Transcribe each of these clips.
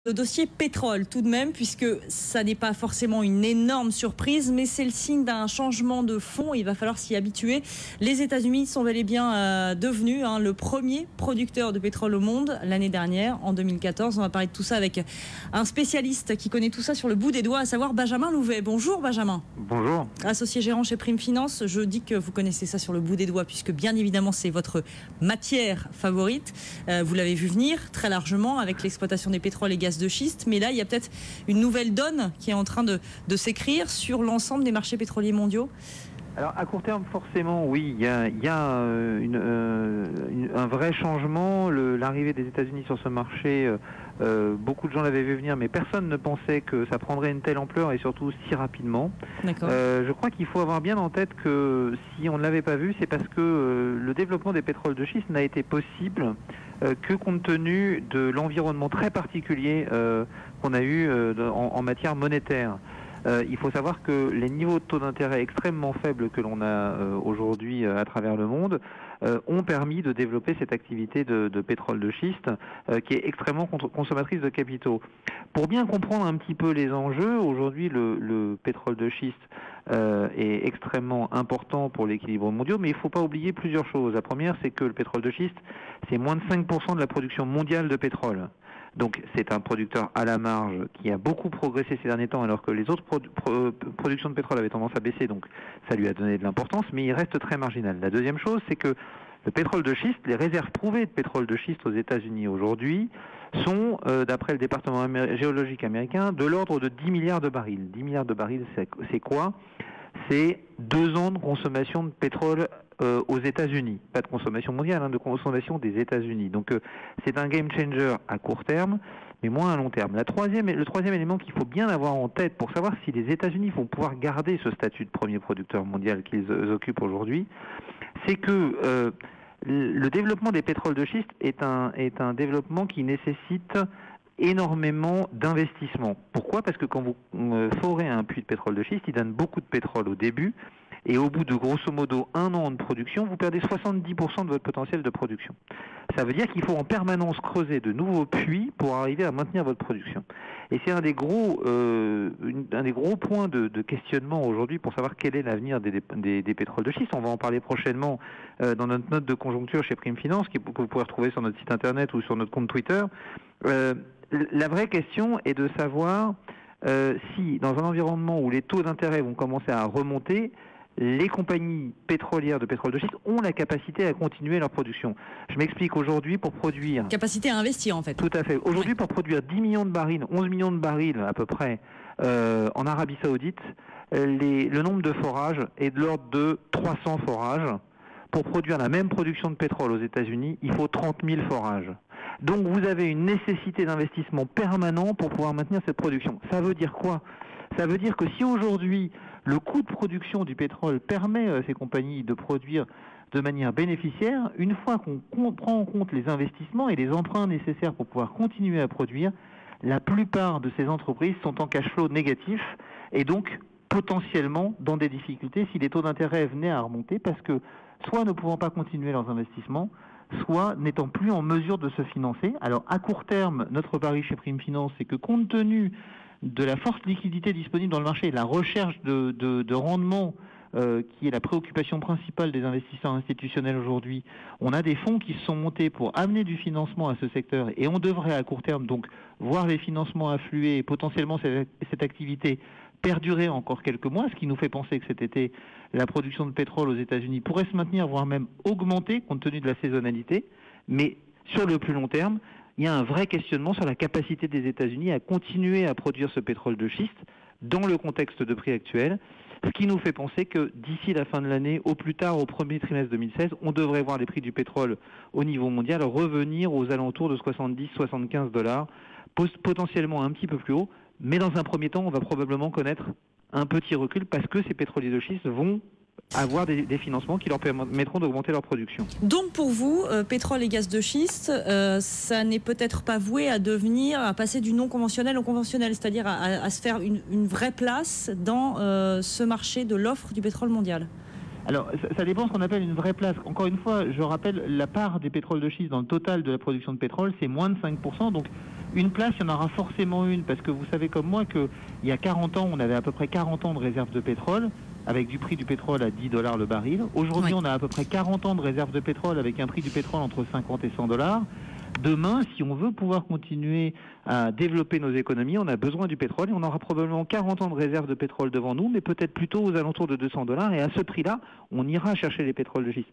Le dossier pétrole tout de même, puisque ça n'est pas forcément une énorme surprise, mais c'est le signe d'un changement de fond. Il va falloir s'y habituer. Les États-Unis sont bel et bien devenus le premier producteur de pétrole au monde l'année dernière, en 2014. On va parler de tout ça avec un spécialiste qui connaît tout ça sur le bout des doigts, à savoir Benjamin Louvet. Bonjour Benjamin. Bonjour. Associé gérant chez Prime Finance, je dis que vous connaissez ça sur le bout des doigts, puisque bien évidemment c'est votre matière favorite. Vous l'avez vu venir très largement avec l'exploitation des pétroles et gaz de schiste, mais là il y a peut-être une nouvelle donne qui est en train de s'écrire sur l'ensemble des marchés pétroliers mondiaux. Alors à court terme, forcément, oui, il y a un vrai changement. L'arrivée des États-Unis sur ce marché, beaucoup de gens l'avaient vu venir, mais personne ne pensait que ça prendrait une telle ampleur et surtout si rapidement. D'accord. Je crois qu'il faut avoir bien en tête que si on ne l'avait pas vu, c'est parce que le développement des pétroles de schiste n'a été possible que compte tenu de l'environnement très particulier qu'on a eu en matière monétaire. Il faut savoir que les niveaux de taux d'intérêt extrêmement faibles que l'on a aujourd'hui à travers le monde ont permis de développer cette activité de pétrole de schiste qui est extrêmement consommatrice de capitaux. Pour bien comprendre un petit peu les enjeux, aujourd'hui le pétrole de schiste est extrêmement important pour l'équilibre mondial, mais il ne faut pas oublier plusieurs choses. La première, c'est que le pétrole de schiste, c'est moins de 5% de la production mondiale de pétrole. Donc c'est un producteur à la marge qui a beaucoup progressé ces derniers temps alors que les autres productions de pétrole avaient tendance à baisser, donc ça lui a donné de l'importance, mais il reste très marginal. La deuxième chose, c'est que le pétrole de schiste, les réserves prouvées de pétrole de schiste aux États-Unis aujourd'hui sont, d'après le département géologique américain, de l'ordre de 10 milliards de barils. 10 milliards de barils, c'est quoi ? C'est 2 ans de consommation de pétrole aux États-Unis, pas de consommation mondiale, de consommation des États-Unis. Donc c'est un game changer à court terme, mais moins à long terme. Le troisième élément qu'il faut bien avoir en tête pour savoir si les États-Unis vont pouvoir garder ce statut de premier producteur mondial qu'ils occupent aujourd'hui, c'est que le développement des pétroles de schiste est un développement qui nécessite énormément d'investissement. Pourquoi ? Parce que quand vous forez un puits de pétrole de schiste, il donne beaucoup de pétrole au début, et au bout de grosso modo 1 an de production, vous perdez 70% de votre potentiel de production. Ça veut dire qu'il faut en permanence creuser de nouveaux puits pour arriver à maintenir votre production. Et c'est un des gros points de questionnement aujourd'hui pour savoir quel est l'avenir des pétroles de schiste. On va en parler prochainement dans notre note de conjoncture chez Prime Finance, que vous pourrez retrouver sur notre site internet ou sur notre compte Twitter. La vraie question est de savoir si, dans un environnement où les taux d'intérêt vont commencer à remonter, les compagnies pétrolières de pétrole de schiste ont la capacité à continuer leur production. Je m'explique, aujourd'hui, pour produire... Capacité à investir, en fait. Tout à fait. Aujourd'hui, pour produire 10 millions de barils, 11 millions de barils à peu près, en Arabie Saoudite, le nombre de forages est de l'ordre de 300 forages. Pour produire la même production de pétrole aux États-Unis, il faut 30 000 forages. Donc vous avez une nécessité d'investissement permanent pour pouvoir maintenir cette production. Ça veut dire quoi ? Ça veut dire que si aujourd'hui le coût de production du pétrole permet à ces compagnies de produire de manière bénéficiaire, une fois qu'on prend en compte les investissements et les emprunts nécessaires pour pouvoir continuer à produire, la plupart de ces entreprises sont en cash flow négatif et donc potentiellement dans des difficultés si les taux d'intérêt venaient à remonter, parce que soit ne pouvant pas continuer leurs investissements, soit n'étant plus en mesure de se financer. Alors à court terme, notre pari chez Prime Finance, c'est que compte tenu de la forte liquidité disponible dans le marché, la recherche de rendement qui est la préoccupation principale des investisseurs institutionnels aujourd'hui, on a des fonds qui se sont montés pour amener du financement à ce secteur et on devrait à court terme donc voir les financements affluer et potentiellement cette activité perdurer encore quelques mois, ce qui nous fait penser que cet été, la production de pétrole aux États-Unis pourrait se maintenir, voire même augmenter compte tenu de la saisonnalité. Mais sur le plus long terme, il y a un vrai questionnement sur la capacité des États-Unis à continuer à produire ce pétrole de schiste dans le contexte de prix actuel, ce qui nous fait penser que d'ici la fin de l'année, au plus tard au premier trimestre 2016, on devrait voir les prix du pétrole au niveau mondial revenir aux alentours de 70-75 $, potentiellement un petit peu plus haut, mais dans un premier temps, on va probablement connaître un petit recul parce que ces pétroliers de schiste vont avoir des financements qui leur permettront d'augmenter leur production. Donc pour vous, pétrole et gaz de schiste, ça n'est peut-être pas voué à passer du non conventionnel au conventionnel, c'est-à-dire à se faire une vraie place dans ce marché de l'offre du pétrole mondial. Alors, ça dépend de ce qu'on appelle une vraie place. Encore une fois, je rappelle, la part des pétroles de schiste dans le total de la production de pétrole, c'est moins de 5%. Donc, Une place, il y en aura forcément une, parce que vous savez comme moi qu'il y a 40 ans, on avait à peu près 40 ans de réserve de pétrole, avec du prix du pétrole à 10 $ le baril. Aujourd'hui, on a à peu près 40 ans de réserve de pétrole avec un prix du pétrole entre 50 et 100 $. Demain, si on veut pouvoir continuer à développer nos économies, on a besoin du pétrole et on aura probablement 40 ans de réserve de pétrole devant nous, mais peut-être plutôt aux alentours de 200 $. Et à ce prix-là, on ira chercher les pétroles de schiste.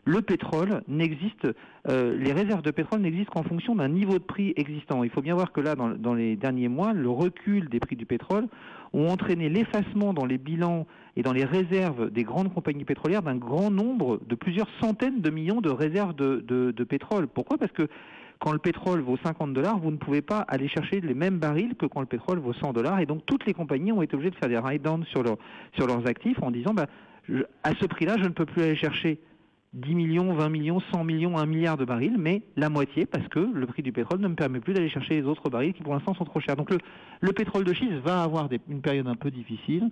Le pétrole n'existe, les réserves de pétrole n'existent qu'en fonction d'un niveau de prix existant. Il faut bien voir que là, dans les derniers mois, le recul des prix du pétrole ont entraîné l'effacement dans les bilans et dans les réserves des grandes compagnies pétrolières d'un grand nombre, de plusieurs centaines de millions de réserves de pétrole. Pourquoi ? Parce que quand le pétrole vaut 50 $, vous ne pouvez pas aller chercher les mêmes barils que quand le pétrole vaut 100 $. Et donc toutes les compagnies ont été obligées de faire des write-downs sur leurs actifs en disant à ce prix-là, je ne peux plus aller chercher 10 millions, 20 millions, 100 millions, 1 milliard de barils, mais la moitié parce que le prix du pétrole ne me permet plus d'aller chercher les autres barils qui pour l'instant sont trop chers. Donc le pétrole de schiste va avoir une période un peu difficile.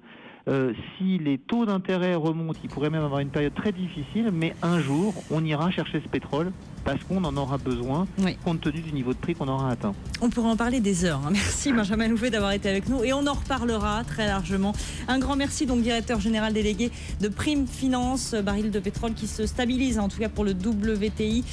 Si les taux d'intérêt remontent, il pourrait même avoir une période très difficile, mais un jour, on ira chercher ce pétrole parce qu'on en aura besoin, compte tenu du niveau de prix qu'on aura atteint. On pourrait en parler des heures. Merci Benjamin Louvet d'avoir été avec nous et on en reparlera très largement. Un grand merci donc directeur général délégué de Prime Finance, baril de pétrole qui se stabilise en tout cas pour le WTI.